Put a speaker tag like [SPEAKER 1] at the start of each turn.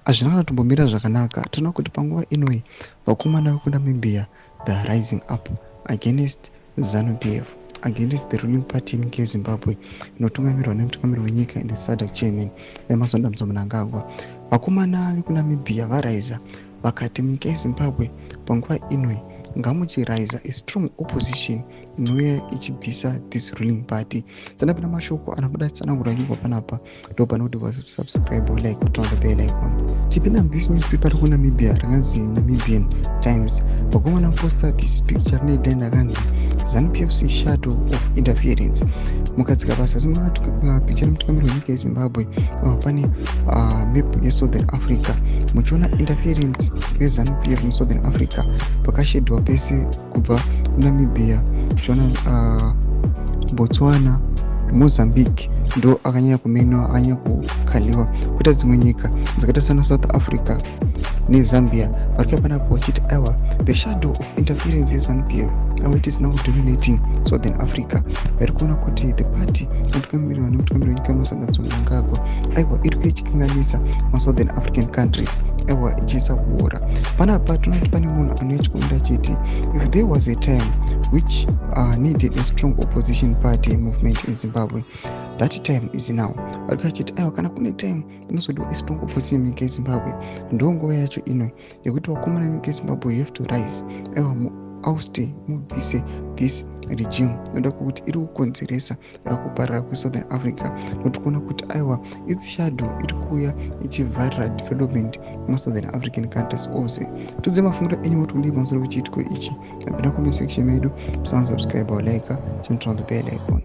[SPEAKER 1] hazvina kutombomira zvakanaka. Tinoona kuti panguva inoi vakomana vekuNamibia they are rising up against Zanu PF, against the ruling party munyika yeZimbabwe inotungamirwa nemutungamiri wenyika in the Sadc chairman Emasondamzo Mnangagwa. Vakomana vekuNamibia varaiza vakati munyika yeZimbabwe panguva inoi ngamuchiraisa a strong opposition inouya ichibvisa this ruling party. Sanapinda mashoko anobuda tsanangura nyika panapa ndo panoti subscribe like kuti on the bell icon. Tipinda this newspaper kuNamibia ringanzi Namibian Times. Vakomana posta this picture nedenda rakanzi Zanu PFC shadow of interference. Mukadzika basa simona picture mutungamiri wenyika yeZimbabwe pane map yeSouthern Africa. Muchiona interference yeZanu PF muSouthern Africa pakashedwa pese kubva Namibia, muchiona Botswana, Mozambique ndo akanyanya kumenwa, akanyanya kukaliwa. Kuita dzimwe nyika dzakaita sana South Africa neZambia varikuya panapo vachiti aiwa the shadow of interference yeZanu PF it is now dominating Southern Africa. Vari kuona kuti the party inotungamirwa nemutungamiri wenyika unosanganiswa Mnangagwa aiwa iri kuichikanganisa maSouthern African countries, aiwa ichiisa kuora. Panapa tinoti pane munhu anoichikuenda achiti if there was a time which needed a strong opposition party movement in Zimbabwe, that time is now. Vari kuachiti aiwa kana kune time inozodiwa a strong opposition munyika yeZimbabwe ndo nguva yacho ino yekuti vakomana munyika yeZimbabwe you have to rise, aiwa auste mubvise this regime inoda kuti iri kukonzeresa kuparara kweSouthern Africa. Nokuti kuona kuti aiwa its shadow iri kuuya ichivharira development muSouthern African countries ose. Tudze mafungiro enyu mutuli pamusoro pechiitiko ichi. Napinda comment section medu, subscribe or like, turn on the bell icon.